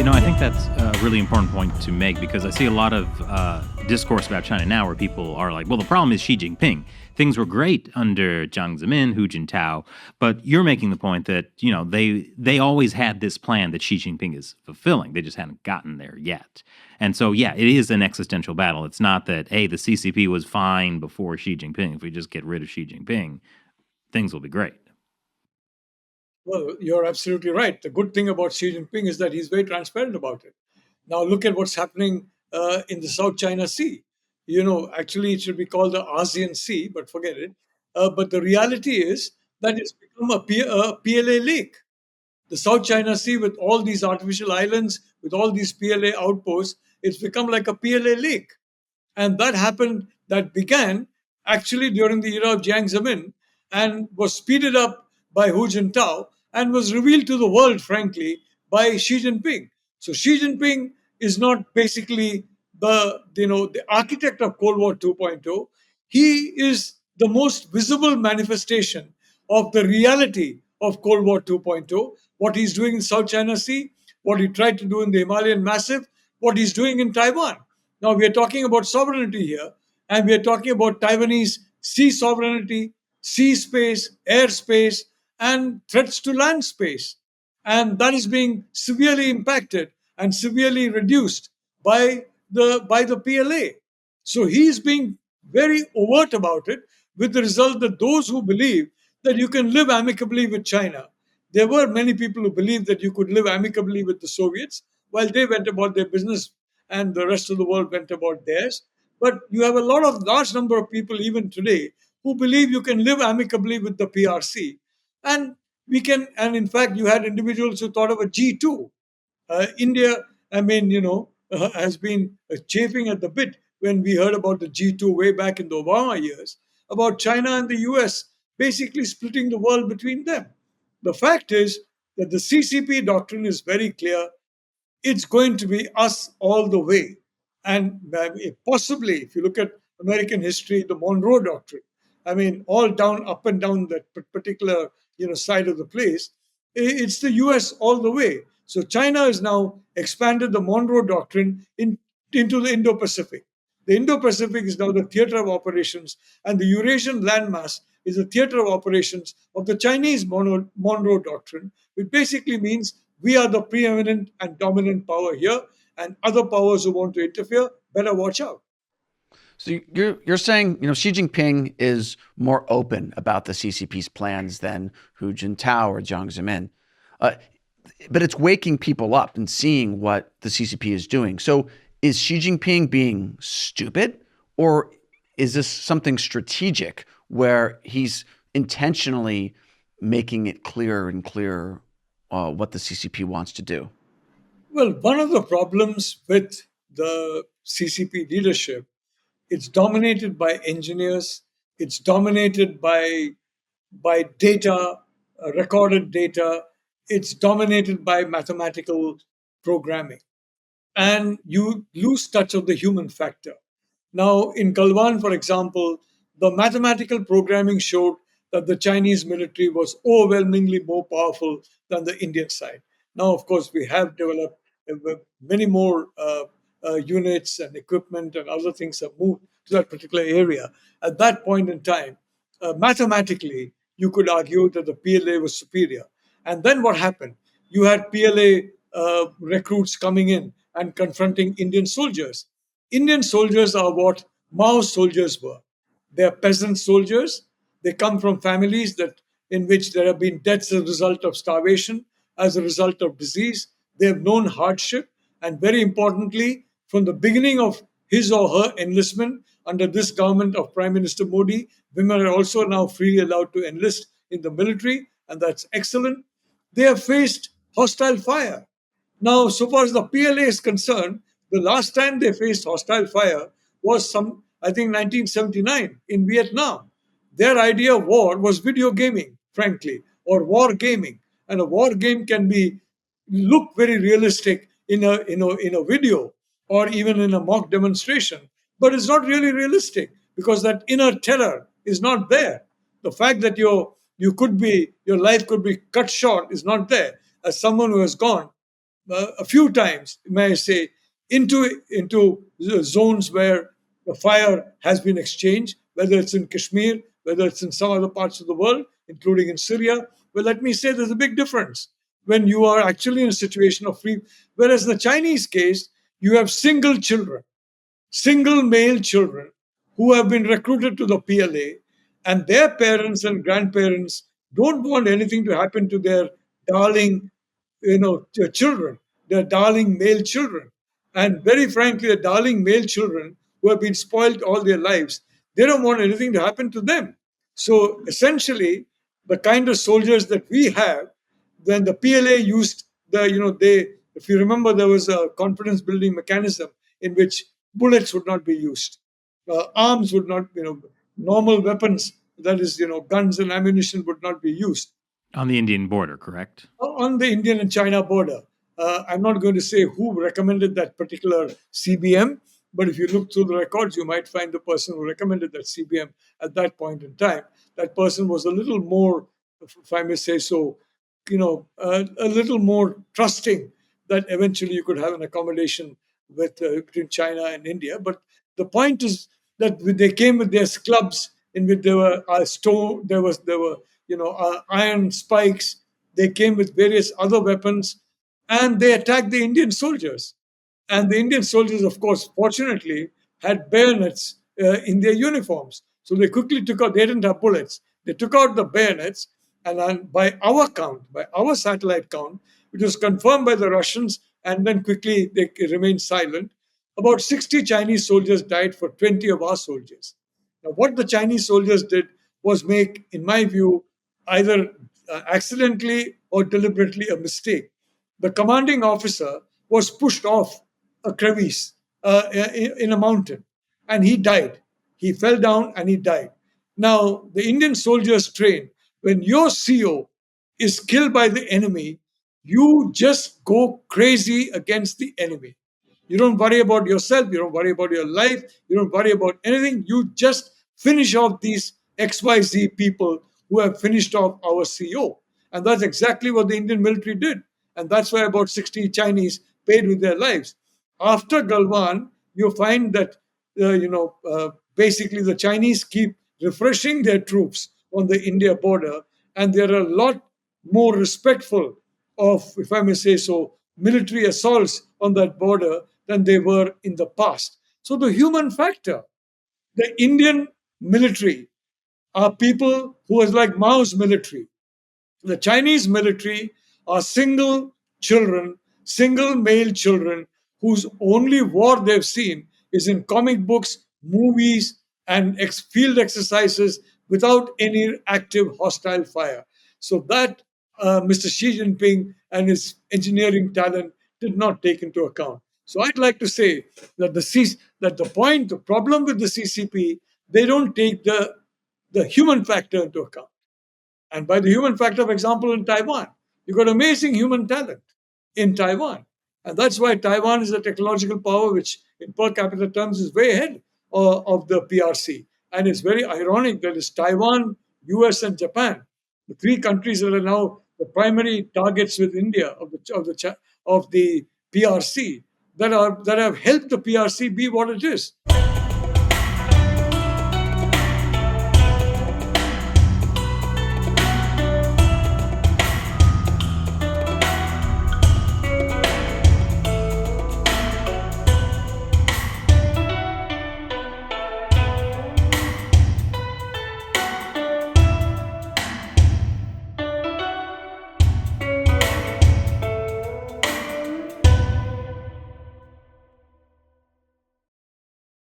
I think that's a really important point to make because I see a lot of discourse about China now where people are like, well, the problem is Xi Jinping. Things were great under Jiang Zemin, Hu Jintao, but you're making the point that, they always had this plan that Xi Jinping is fulfilling. They just hadn't gotten there yet. And so, yeah, it is an existential battle. It's not that, hey, the CCP was fine before Xi Jinping. If we just get rid of Xi Jinping, things will be great. Well, you're absolutely right. The good thing about Xi Jinping is that he's very transparent about it. Now, look at what's happening in the South China Sea. Actually, it should be called the ASEAN Sea, but forget it. But the reality is that it's become a PLA lake. The South China Sea, with all these artificial islands, with all these PLA outposts, it's become like a PLA lake. And that began actually during the era of Jiang Zemin and was speeded up by Hu Jintao and was revealed to the world, frankly, by Xi Jinping. So Xi Jinping is not basically the architect of Cold War 2.0. He is the most visible manifestation of the reality of Cold War 2.0, what he's doing in South China Sea, what he tried to do in the Himalayan Massif, what he's doing in Taiwan. Now, we are talking about sovereignty here, and we are talking about Taiwanese sea sovereignty, sea space, airspace, and threats to land space. And that is being severely impacted and severely reduced by the PLA. So he's being very overt about it, with the result that those who believe that you can live amicably with China, there were many people who believed that you could live amicably with the Soviets while they went about their business and the rest of the world went about theirs. But you have a large number of people even today who believe you can live amicably with the PRC. And and in fact, you had individuals who thought of a G2. India, has been chafing at the bit when we heard about the G2 way back in the Obama years, about China and the US basically splitting the world between them. The fact is that the CCP doctrine is very clear. It's going to be us all the way. And possibly, if you look at American history, the Monroe Doctrine, all down, up and down that particular side of the place, it's the US all the way. So China has now expanded the Monroe Doctrine into the Indo-Pacific. The Indo-Pacific is now the theater of operations, and the Eurasian landmass is the theater of operations of the Chinese Monroe Doctrine, which basically means we are the preeminent and dominant power here, and other powers who want to interfere better watch out. So you're saying Xi Jinping is more open about the CCP's plans than Hu Jintao or Jiang Zemin, but it's waking people up and seeing what the CCP is doing. So is Xi Jinping being stupid, or is this something strategic where he's intentionally making it clearer and clearer what the CCP wants to do? Well, one of the problems with the CCP leadership, it's dominated by engineers, it's dominated by data, recorded data, it's dominated by mathematical programming. And you lose touch of the human factor. Now, in Galwan, for example, the mathematical programming showed that the Chinese military was overwhelmingly more powerful than the Indian side. Now, of course, we have developed many more units and equipment and other things have moved to that particular area. At that point in time, mathematically, you could argue that the PLA was superior. And then what happened? You had PLA recruits coming in and confronting Indian soldiers. Indian soldiers are what Mao's soldiers were. They are peasant soldiers. They come from families in which there have been deaths as a result of starvation, as a result of disease. They have known hardship. And very importantly, from the beginning of his or her enlistment under this government of Prime Minister Modi, women are also now freely allowed to enlist in the military, and that's excellent. They have faced hostile fire. Now, so far as the PLA is concerned, the last time they faced hostile fire was I think, 1979 in Vietnam. Their idea of war was video gaming, frankly, or war gaming. And a war game can look very realistic in a video or even in a mock demonstration, but it's not really realistic because that inner terror is not there. The fact that your life could be cut short is not there. As someone who has gone a few times, may I say, into zones where the fire has been exchanged, whether it's in Kashmir, whether it's in some other parts of the world, including in Syria. Well, let me say there's a big difference when you are actually in a situation of free. Whereas in the Chinese case, you have single male children who have been recruited to the PLA, and their parents and grandparents don't want anything to happen to their darling, children, their darling male children. And very frankly, the darling male children who have been spoiled all their lives, they don't want anything to happen to them. So essentially, the kind of soldiers that we have, when the PLA used if you remember, there was a confidence building mechanism in which bullets would not be used, arms would not, normal weapons, that is, guns and ammunition would not be used On the Indian border, correct? on the Indian and China border. I'm not going to say who recommended that particular CBM, but if you look through the records, you might find the person who recommended that CBM at that point in time. That person was a little more, if I may say so, a little more trusting that eventually you could have an accommodation between China and India. But the point is that they came with their clubs in which there were iron spikes. They came with various other weapons, and they attacked the Indian soldiers. And the Indian soldiers, of course, fortunately, had bayonets in their uniforms. So they quickly took out, they didn't have bullets. They took out the bayonets, and by our count, by our satellite count, which was confirmed by the Russians, and then quickly they remained silent, about 60 Chinese soldiers died for 20 of our soldiers. Now, what the Chinese soldiers did was make, in my view, either accidentally or deliberately a mistake. The commanding officer was pushed off a crevice in a mountain, and he died. He fell down and he died. Now, the Indian soldiers train, when your CO is killed by the enemy, you just go crazy against the enemy. You don't worry about yourself, you don't worry about your life, you don't worry about anything. You just finish off these XYZ people who have finished off our CO. And that's exactly what the Indian military did. And that's why about 60 Chinese paid with their lives. After Galwan, you find that basically the Chinese keep refreshing their troops on the India border, and they're a lot more respectful of, if I may say so, military assaults on that border than they were in the past. So the human factor, the Indian military are people who was like Mao's military. The Chinese military are single male children whose only war they've seen is in comic books, movies, and field exercises without any active hostile fire. So that Mr. Xi Jinping and his engineering talent did not take into account. So I'd like to say that the problem with the CCP, they don't take the human factor into account. And by the human factor, for example, in Taiwan, you've got amazing human talent in Taiwan. And that's why Taiwan is a technological power which, in per capita terms, is way ahead of the PRC. And it's very ironic that it's Taiwan, US, and Japan, the three countries that are now the primary targets with India of the PRC, that have helped the PRC be what it is.